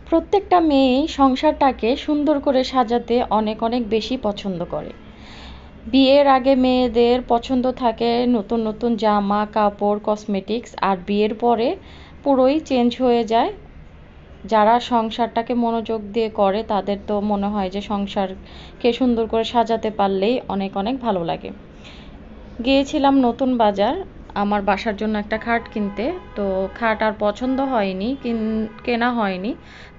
প্রত্যেকটা মেয়েই সংসারটাকে সুন্দর করে সাজাতে অনেক অনেক বেশি পছন্দ করে। বিয়ের আগে মেয়েদের পছন্দ থাকে নতুন নতুন জামা কাপড় কসমেটিক্স, আর বিয়ের পরে পুরোই চেঞ্জ হয়ে যায়। যারা সংসারটাকে মনোযোগ দিয়ে করে তাদের তো মনে হয় যে সংসারকে সুন্দর করে সাজাতে পারলেই অনেক অনেক ভালো লাগে। গিয়েছিলাম নতুন বাজার আমার বাসার জন্য একটা খাট কিনতে। তো খাট আর পছন্দ হয়নি, কেনা হয়নি।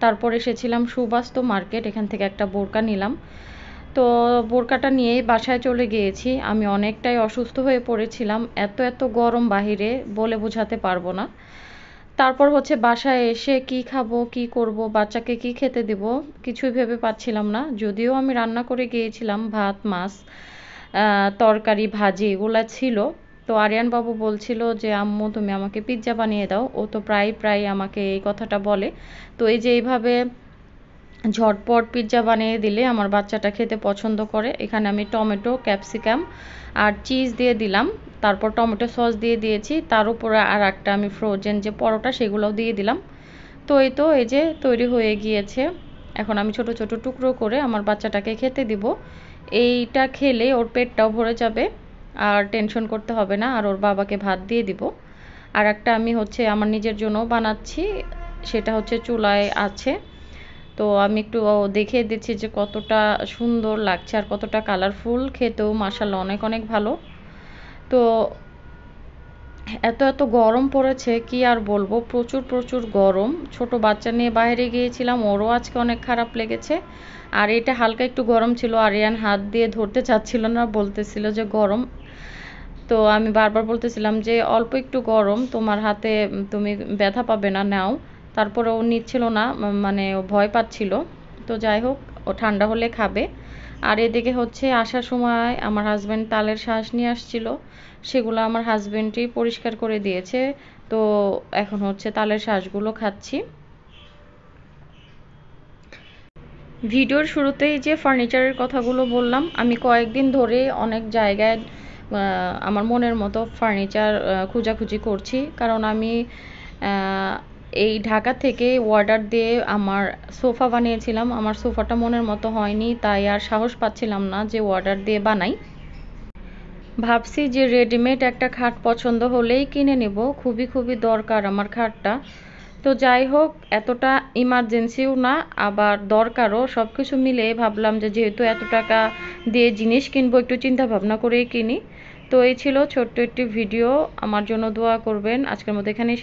তারপর এসেছিলাম সুবাস্তু মার্কেট, এখান থেকে একটা বোরকা নিলাম। তো বোরকাটা নিয়েই বাসায় চলে গিয়েছি। আমি অনেকটাই অসুস্থ হয়ে পড়েছিলাম, এত এত গরম বাহিরে বলে বোঝাতে পারবো না। তারপর হচ্ছে বাসায় এসে কি খাবো কি করব, বাচ্চাকে কি খেতে দেব কিছুই ভেবে পাচ্ছিলাম না। যদিও আমি রান্না করে গিয়েছিলাম, ভাত মাছ তরকারি ভাজি এগুলা ছিল। তো আরিয়ান বাবু বলছিল যে আম্মু তুমি আমাকে পিৎজা বানিয়ে দাও, ও তো প্রায় প্রায় আমাকে এই কথাটা বলে। তো এই যে এইভাবে ঝটপট পিৎজা বানিয়ে দিলে আমার বাচ্চাটা খেতে পছন্দ করে। এখানে আমি টমেটো ক্যাপসিকাম আর চিজ দিয়ে দিলাম, তারপর টমেটো সস দিয়ে দিয়েছি, তার উপরে আর একটা আমি ফ্রোজেন যে পরোটা সেগুলোও দিয়ে দিলাম। তো এই যে তৈরি হয়ে গিয়েছে। এখন আমি ছোট ছোট টুকরো করে আমার বাচ্চাটাকে খেতে দিব। এইটা খেলে ওর পেটটাও ভরে যাবে আর টেনশন করতে হবে না। আর ওর বাবাকে ভাত দিয়ে দিব। আর একটা আমি হচ্ছে আমার নিজের জন্য বানাচ্ছি, সেটা হচ্ছে চুলায় আছে। তো আমি একটু দেখিয়ে দিচ্ছি যে কতটা সুন্দর লাগছে আর কতটা কালারফুল, খেতেও মাশাআল্লাহ অনেক অনেক ভালো। তো এত এত গরম পড়েছে কি আর বলবো, প্রচুর প্রচুর গরম। ছোট বাচ্চা নিয়ে বাইরে গিয়েছিলাম, ওরও আজকে অনেক খারাপ লেগেছে। আর এটা হালকা একটু গরম ছিল, আরিয়ান হাত দিয়ে ধরতে চাচ্ছিল না, বলতেছিল যে গরম। তো আমি বারবার বলতেছিলাম যে অল্প একটু গরম, তোমার হাতে তুমি ব্যথা পাবে না, নাও। তারপরে ও নিচ্ছিল না, মানে ও ভয় পাচ্ছিল। তো যাই হোক, ও ঠান্ডা হলে খাবে। আর এদিকে হচ্ছে আসার সময় আমার হাজব্যান্ড তালের শাঁস নিয়ে আসছিল, সেগুলো আমার হাজব্যান্ডই পরিষ্কার করে দিয়েছে। তো এখন হচ্ছে তালের শাঁসগুলো খাচ্ছি। ভিডিওর শুরুতেই যে ফার্নিচারের কথাগুলো বললাম, আমি কয়েকদিন ধরে অনেক জায়গায় আমার মনের মতো ফার্নিচার খোঁজাখুঁজি করছি। কারণ আমি এই ঢাকা থেকে অর্ডার দিয়ে আমার সোফা বানিয়েছিলাম, আমার সোফাটা মনের মতো হয়নি, তাই আর সাহস পাচ্ছিলাম না যে অর্ডার দিয়ে বানাই। ভাবছি যে রেডিমেড একটা খাট পছন্দ হলেই কিনে নেব, খুবই খুবই দরকার আমার খাটটা। তো যাই হোক, এতটা ইমার্জেন্সিও না আবার দরকারও, সব কিছু মিলে ভাবলাম যে যেহেতু এত টাকা দিয়ে জিনিস কিনবো একটু চিন্তা ভাবনা করেই কিনি। তো এই ছিল ছোট্ট একটি ভিডিও, আমার জন্য দোয়া করবেন। আজকের মতো এখানেই